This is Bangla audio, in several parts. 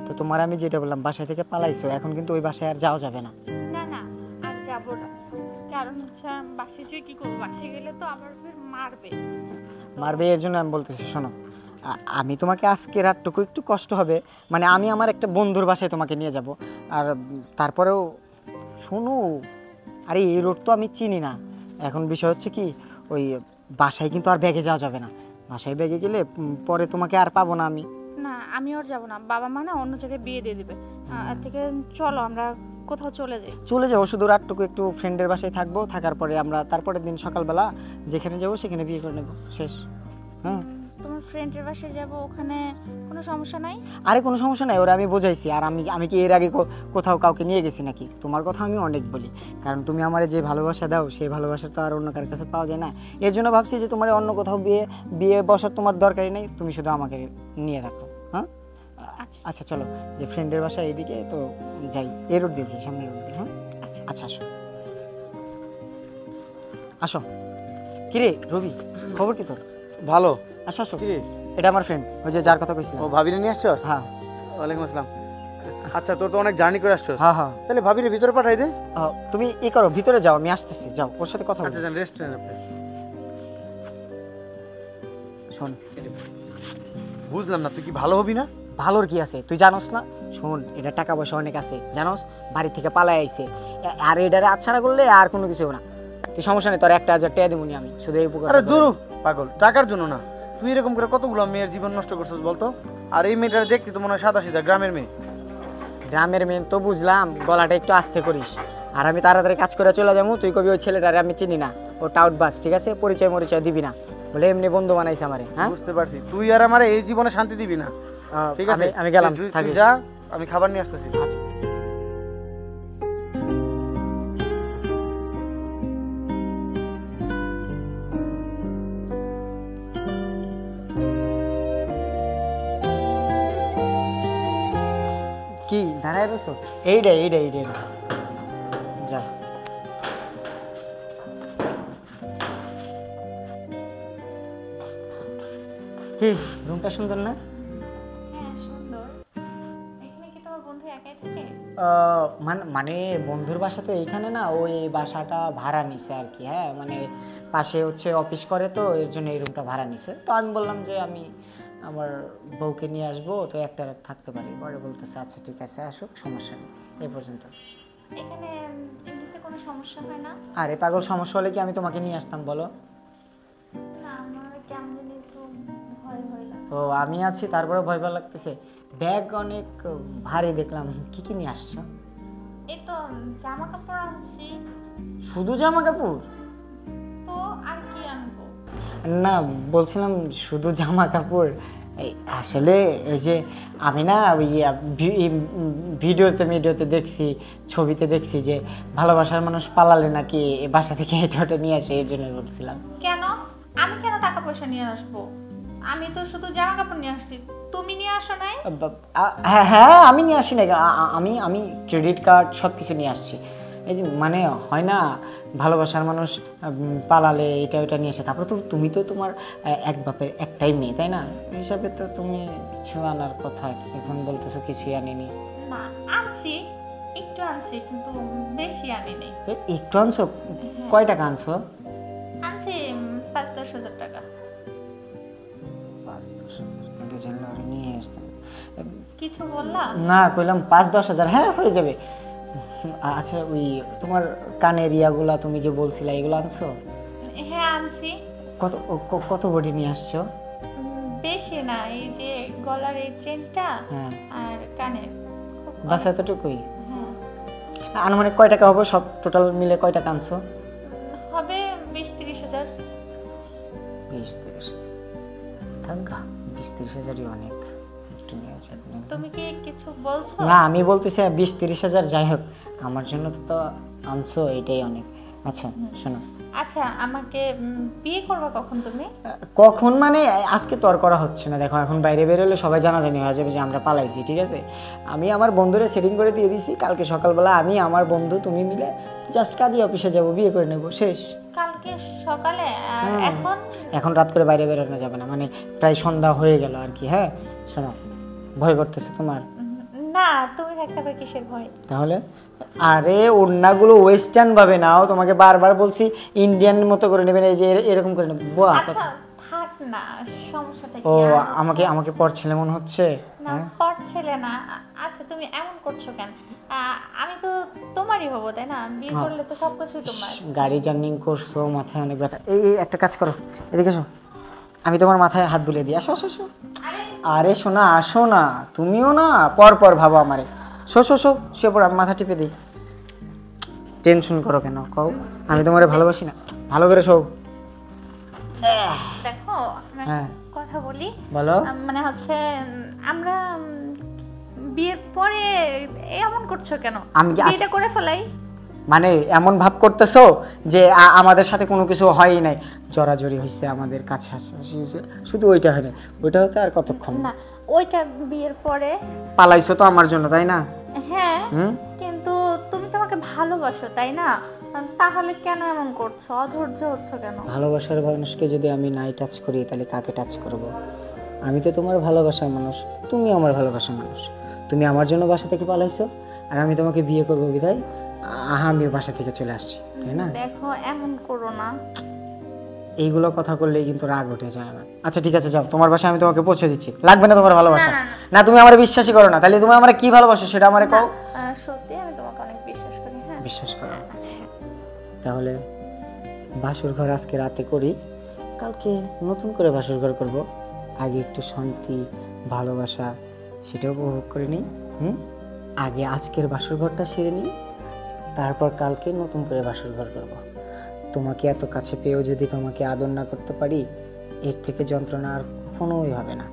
তো তোমার আমি যেটা বললাম বাসা থেকে পালাইছো, এখন কিন্তু ওই বাসায় আর যাওয়া যাবে না। না না, আর যাব না। কারণ হচ্ছে আমি বাসে যেয়ে কি করবো, বাসে গেলে তো আবার ফের মারবে। মারবে, এর জন্য আমি বলতেছি শোনো, আমি তোমাকে আজকে রাতটুকু একটু কষ্ট হবে, মানে আমি আমার একটা বন্ধুর বাসায় তোমাকে নিয়ে যাব। আর তারপরেও শোনো, আরে এই রোড তো আমি চিনি না। এখন বিষয় হচ্ছে কি, ওই বাসায় কিন্তু আর ব্যাগে যাওয়া যাবে না। বাসায় ব্যাগে গেলে পরে তোমাকে আর পাবো না আমি। না, আমি আর যাব না। বাবা মা না অন্য জায়গায় বিয়ে দিয়ে দিবে। এর থেকে চলো আমরা কোথাও চলে যাই। চলে যাবো, শুধু রাতটুকু একটু ফ্রেন্ডের বাসায় থাকবো, থাকার পরে আমরা তারপরের দিন সকালবেলা যেখানে যাবো সেখানে বিয়ে করে নেবো, শেষ। হ্যাঁ, তোমার ফ্রেন্ডের বাসায় যাব, ওখানে কোনো সমস্যা নাই? আরে কোনো সমস্যা নাই, ওরা আমি বোঝাইছি। আর আমি আমি কি এর আগে কোথাও কাউকে নিয়ে গেছি নাকি? তোমার কথা আমি অনেক বলি, কারণ তুমি আমার যে ভালোবাসা দাও সেই ভালোবাসা তো আর অন্য কার কাছে পাওয়া যায় না। এর জন্য ভাবছি যে তোমার অন্য কোথাও বিয়ে বিয়ে বসার তোমার দরকারই নেই, তুমি শুধু আমাকে নিয়ে রাখো। হ্যাঁ আচ্ছা চলো, যে ফ্রেন্ডের বাসা এইদিকে তো যাই, এ রোড দিয়ে যাই, সামনের রোড দিয়ে। হ্যাঁ আচ্ছা আসো আসো। কিরে রবি, খবর কি তোর? ভালো। আসো আসো। কি রে? এটা আমার ফ্রেন্ড, ওই যে যার কথা কইছিলাম। ও ভাবিরে নিয়ে আসছস? হ্যাঁ ওয়ালাইকুম আসসালাম। আচ্ছা, তোর তো অনেক জার্নি করে আসছস। হ্যাঁ হ্যাঁ। তাহলে ভাবিরে ভিতরে পাঠাই দে। তুমি ই করো, ভিতরে যাও, আমি আসতেছি, যাও ওর সাথে কথা আচ্ছা বলো। যান, রেস্ট নেন আপনি। শোন, বুঝলাম না, তুই কি ভালো হবি না? ভালোর কি আছে তুই জানোস না? শোন, এটা টাকা পয়সা অনেক আছে জানোস, বাড়ি থেকে পালাই আইছে। আর এটারে আচ্ছা করলে আর কোনো কিছু না। তুই সমস্যা নেই, তোর 1,000 টাকা দিবনি আমি, শুধু এই উপকার। আরে দূর পাগল, টাকার জন্য না। তুই এরকম করে কতগুলো মেয়ের জীবন নষ্ট করছিস বলতো? আর এই মেয়েটা দেখতে তো মনে হয় সাদা সিধা গ্রামের মেয়ে। গ্রামের মেয়ে তো বুঝলাম, গলাটা একটু আস্তে করিস। আর আমি তাড়াতাড়ি কাজ করে চলে যাবো, তুই কবি ওই ছেলেটারে আমি চিনি না, ও টাউট বাস, ঠিক আছে? পরিচয় মরিচয় দিবি না, বলে এমনি বন্ধু বানাইছে আমারে। হ্যাঁ বুঝতে পারছি, তুই আর আমারে এই জীবনে শান্তি দিবি না। ঠিক আছে, আমি গেলাম, তুই থাকিস। যা, আমি খাবার নিয়ে আসতেছি। আচ্ছা। কি দাঁড়ায় রয়েছো? এইটাই যা। কি রুমটা সুন্দর না? হ্যাঁ সুন্দর। এখানে কি তোমার বন্ধু একাই থাকে? মানে বন্ধুর বাসা তো এইখানে না, ওই বাসাটা ভাড়া নিছে আর কি। হ্যাঁ মানে পাশে হচ্ছে অফিস করে, তো এর জন্য এই রুমটা ভাড়া নিছে। তো আমি বললাম যে আমি আমার বউকে নিয়ে আসবো, তো একটা রাত থাকতে পারি। পরে বলতেছে আচ্ছা ঠিক আছে আসুক, সমস্যা নেই। এই পর্যন্ত। এখানে এমনিতে কোনো সমস্যা হয় না? আরে পাগল, সমস্যা হলে কি আমি তোমাকে নিয়ে আসতাম বলো? না, আমার কেমন জানি একটু ভয় ভয় লাগে। তো আমি আছি, তারপরে ভয় ভয় লাগতেছে। ব্যাগ অনেক ভারী দেখলাম, কি কি নিয়ে আসছো? এই তো জামা কাপড় আনছি। শুধু জামা কাপড়? তো আর কি আনবো? না বলছিলাম শুধু জামা কাপড়, এই আসলে এই যে আমি না ওই ভিডিওতে দেখছি, ছবিতে দেখছি যে ভালোবাসার মানুষ পালালে নাকি এ বাসা থেকে এটা ওটা নিয়ে আসে, এর জন্য বলছিলাম। কেন? আমি কেন টাকা পয়সা নিয়ে আসবো? আমি তো শুধু জামা কাপড় নিয়ে আসছি। তুমি নিয়ে আসো নাই? হ্যাঁ হ্যাঁ, আমি নিয়ে আসি না, আমি ক্রেডিট কার্ড সব কিছু নিয়ে আসছি। এই যে মানে হয় না, ভালোবাসার মানুষ পালালে এটা ওটা নিয়ে আসে। তারপরে তো তুমি তো তোমার এক বাপের একটাই মেয়ে, তাই না? এই হিসাবে তো তুমি কিছু আনার কথা, এখন বলতেছো কিছুই আনিনি। না, আনছি, একটু আনছি কিন্তু বেশি আনি নাই। একটু আনছো? কয় টাকা আনছো? আনছি 5-10 হাজার টাকা। 5-10 হাজার, এটা জানলে আরো নিয়ে আসতাম। কিছু বললা? না কইলাম 5-10 হাজার, হ্যাঁ হয়ে যাবে। আচ্ছা ওই তোমার কানের ইয়াগুলা তুমি যে বলছিলা, এগুলো আনছো? হ্যাঁ আনছি। কত বডি নিয়ে আসছো? বেশি না, এই যে গলার এই চেনটা হ্যাঁ আর কানের। বাস এতটুকুই? হ্যাঁ আনুমানিক কয় টাকা হবে সব টোটাল মিলে, কয় টাকা আনছো? হবে 20-30 হাজার। 20-30 টাকা? 20-30 হাজারই অনেক, একটু নিয়ে আছে। তুমি কি কিছু বলছো? না আমি বলতেছি 20-30 হাজার যাই হোক, আমার জন্য তো আনছো, এটাই অনেক। আচ্ছা শোনো, আচ্ছা আমাকে বিয়ে করবে কখন তুমি? কখন মানে আজকে তো আর করা হচ্ছে না। দেখো এখন বাইরে বেরোলে সবাই জানাজানি হয়ে যাবে যে আমরা পালাইছি, ঠিক আছে? আমি আমার বন্ধুরে সেটিং করে দিয়ে দিয়েছি, কালকে সকালবেলা আমি আমার বন্ধু তুমি মিলে জাস্ট কাজী অফিসে যাব, বিয়ে করে নেব, শেষ। কালকে সকালে? আর এখন? এখন রাত করে বাইরে বেরোনো যাবে না, মানে প্রায় সন্ধ্যা হয়ে গেল আর কি। হ্যাঁ শোনো, ভয় করতেছে তোমার? না, তুমি থাকতে পারো কিসের ভয়? তাহলে আরে ওড়নাগুলো ওয়েস্টার্ন ভাবে নাও, তোমাকে বারবার বলছি ইন্ডিয়ান মতো করে নেবেন, এই যে এরকম করে নেবো। বাহ, আচ্ছা থাক না, সমস্যাটা ও কি আর হচ্ছে? আমাকে আমাকে পর ছেলে মনে হচ্ছে। না হ্যাঁ পর ছেলে না। আচ্ছা তুমি এমন করছো কেন? আমি তো তোমারই হবো তাই না? বিয়ে হ্যাঁ। করলে তো সবকিছু তোমার। গাড়ি জার্নিং করছো, মাথায় অনেক ব্যথা। এই একটা কাজ করো, এদিকে এসো, আমি তোমার মাথায় হাত বুলিয়ে দিই। আসো আসো আসো। আরে আরে শোনা, আসো না, তুমিও না পর পর ভাবো আমারে। শো শো শো, শুয়ে পড়ো, আমি মাথা টিপে দিই। টেনশন করো কেন কও, আমি তোমারে ভালোবাসি না? ভালো করে শো। দেখো আমি হ্যাঁ কথা বলি। বলো। মানে হচ্ছে আমরা বিয়ের পরে এমন করছো কেন? আমি কি বিয়েটা করে ফেলাই। মানে এমন ভাব করতেছো যে আমাদের সাথে কোনো কিছু হয়ই নাই, জড়াজড়ি হয়েছে, আমাদের কাছে হাসাহাসি হয়েছে, শুধু ওইটা হয় নাই। ওইটা হতে আর কতক্ষণ? না ওইটা বিয়ের পরে। পালাইছো তো আমার জন্য, তাই না? হ্যাঁ হুম। কিন্তু তুমি তো আমাকে ভালোবাসো তাই না? তাহলে কেন এমন করছো? অধৈর্য হচ্ছো কেন? ভালোবাসার মানুষকে যদি আমি নাই টাচ করি, তাহলে কাকে টাচ করব? আমি তো তোমার ভালোবাসার মানুষ, তুমি আমার ভালোবাসার মানুষ। তুমি আমার জন্য বাসা থেকে পালাইছো, আর আমি তোমাকে বিয়ে করবো বিধায় আমিও বাসা থেকে চলে আসছি, তাই না? দেখো এমন করো না। এইগুলো কথা করলেই কিন্তু রাগ উঠে যায় আমার। আচ্ছা ঠিক আছে, যাও তোমার বাসায়, আমি তোমাকে পৌঁছে দিচ্ছি। লাগবে না তোমার ভালোবাসা? না, না, না তুমি আমার বিশ্বাসই করো না, তাহলে তুমি আমার কি ভালোবাসো সেটা আমারে কও। সত্যি আমি তোমাকে অনেক বিশ্বাস করি। হ্যাঁ বিশ্বাস করো। তাহলে বাসর ঘর আজকে রাতে করি, কালকে নতুন করে বাসর ঘর করবো। আগে একটু শান্তি, ভালোবাসা সেটাও উপভোগ করে নিই। আগে আজকের বাসর ঘরটা সেরে নিই, তারপর কালকে নতুন করে বাসর ঘর করবো। তোমাকে এত কাছে পেয়েও যদি তোমাকে আদর না করতে পারি, এর থেকে যন্ত্রণা আর কখনোই হবে না।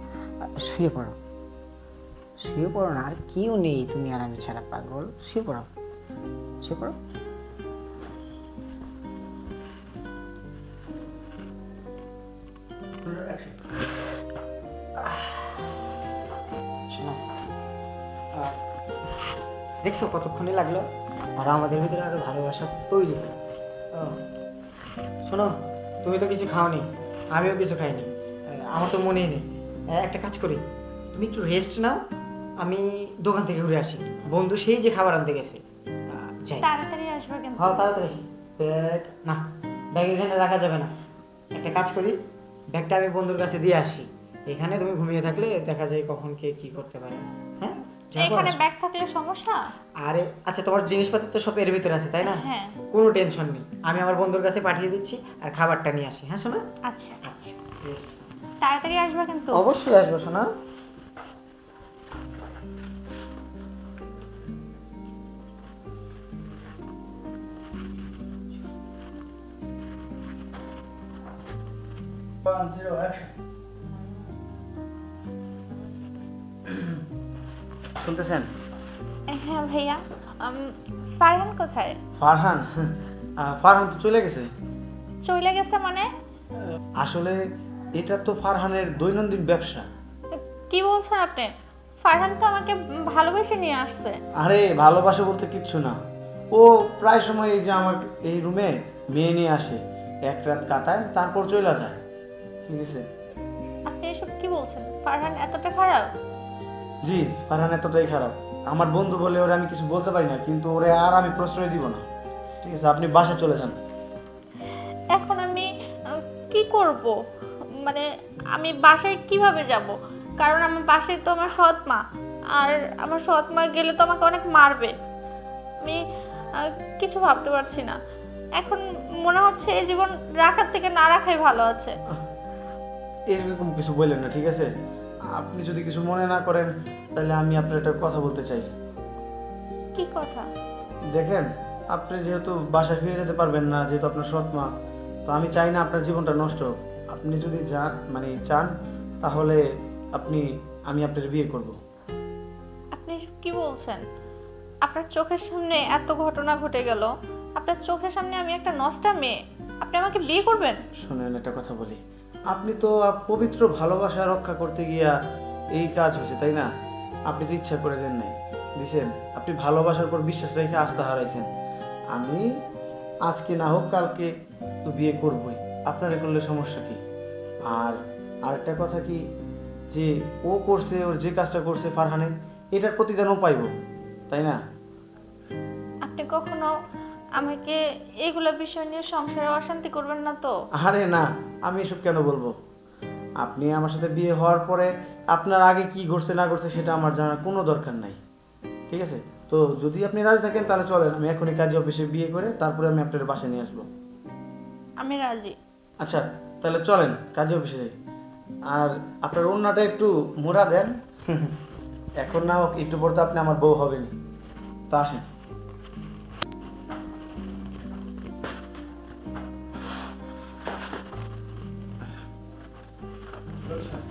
শুয়ে পড়ো, শুয়ে পড়ো না, আর কেউ নেই, তুমি আর আমি ছাড়া। পাগল, শুয়ে পড়ো, শুয়ে পড়ো। শোনো, আহ, দেখছো কতক্ষণই লাগলো, আর আমাদের ভিতরে আরো ভালোবাসা তৈরি হয়। শোনো, তুমি তো কিছু খাওনি, আমিও কিছু খাইনি, আমার তো মনেই নেই। একটা কাজ করি, তুমি একটু রেস্ট নাও, আমি দোকান থেকে ঘুরে আসি। বন্ধু সেই যে খাবার আনতে গেছে, যাই। তাড়াতাড়ি আসবে কিন্তু। হ্যাঁ তাড়াতাড়ি আসি। ব্যাগ না, ব্যাগ এখানে রাখা যাবে না। একটা কাজ করি, ব্যাগটা আমি বন্ধুর কাছে দিয়ে আসি। এখানে তুমি ঘুমিয়ে থাকলে দেখা যায় কখন কে কি করতে পারে। হ্যাঁ যাবো, এখানে আসবো। ব্যাগ থাকলে সমস্যা? আরে আচ্ছা, তোমার জিনিসপত্র তো সব এর ভিতরে আছে তাই না? হ্যাঁ কোনো টেনশন নেই, আমি আমার বন্ধুর কাছে পাঠিয়ে দিচ্ছি, আর খাবারটা নিয়ে আসি। হ্যাঁ শোনা। আচ্ছা আচ্ছা rest। তাড়াতাড়ি আসবে কিন্তু। অবশ্যই আসবো শোনা। শুনতেছেন? হ্যাঁ ভাইয়া। ফারহান কোথায়? ফারহান? ফারহান তো চলে গেছে। চলে গেছে মানে? আসলে এটা তো ফারহানের দৈনন্দিন ব্যবসা। কি বলছেন আপনি? ফারহান তো আমাকে ভালোবেসে নিয়ে আসছে। আরে ভালোবাসা বলতে কিচ্ছু না, ও প্রায় সময় এই যে আমার এই রুমে মেয়ে নিয়ে আসে, এক রাত কাটায় তারপর চলে যায়। ঠিক আছে? আপনি এসব কি বলছেন? ফারহান এতটা খারাপ? জি, ফারহান এতটাই খারাপ। আমার বন্ধু বলে ওরা আমি কিছু বলতে পারি না, কিন্তু ওরে আর আমি প্রশ্রয় দিব না। ঠিক আছে, আপনি বাসা চলে যান। এখন আমি কি করব? মানে আমি বাসায় কিভাবে যাব? কারণ আমার বাসায় তো আমার সৎ মা, আর আমার সৎ মা গেলে তো আমাকে অনেক মারবে। আমি কিছু ভাবতে পারছি না। এখন মনে হচ্ছে এই জীবন রাখার থেকে না রাখাই ভালো আছে। এরকম কিছু বললেন না, ঠিক আছে? আপনি যদি কিছু মনে না করেন তাহলে আমি আপনার একটা কথা বলতে চাই। কি কথা? দেখেন, আপনি যেহেতু বাসায় ফিরে যেতে পারবেন না, যেহেতু আপনার সৎ মা, তো আমি চাই না আপনার জীবনটা নষ্ট হোক। আপনি যদি চান তাহলে আমি আপনার বিয়ে করব। আপনি এসব কি বলছেন? আপনার চোখের সামনে এত ঘটনা ঘটে গেল, আপনার চোখের সামনে আমি একটা নষ্টা মেয়ে, আপনি আমাকে বিয়ে করবেন? শোনেন, একটা কথা বলি, আপনি তো পবিত্র ভালোবাসা রক্ষা করতে গিয়া এই কাজ হয়েছে, তাই না? আপনি তো ইচ্ছা করে দেন নাই, দিছেন। আপনি ভালোবাসার পর বিশ্বাস রেখে আস্থা হারাইছেন। আমি আজকে না হোক কালকে তো বিয়ে করবই, আপনারা করলে সমস্যা কি? আর আরেকটা কথা কি, যে ও করছে, ওর যে কাজটা করছে ফারহানে, এটার প্রতিদানও পাইব, তাই না? আপনি কখনো আমাকে এগুলো বিষয় নিয়ে সংসারে অশান্তি করবেন না তো? আরে না, আমি এসব কেন বলবো? আপনি আমার সাথে বিয়ে হওয়ার পরে আপনার আগে কি ঘটছে না ঘটছে সেটা আমার জানার কোনো দরকার নাই, ঠিক আছে? তো যদি আপনি রাজি থাকেন তাহলে চলেন, আমি এখনই কাজী অফিসে বিয়ে করে তারপরে আমি আপনার বাসায় নিয়ে আসবো। আমি রাজি। আচ্ছা, তাহলে চলেন কাজী অফিসে যাই। আর আপনার ওড়নাটা একটু মোড়া দেন। এখন না হোক, একটু পর তো আপনি আমার বউ হবেন। তো আসেন।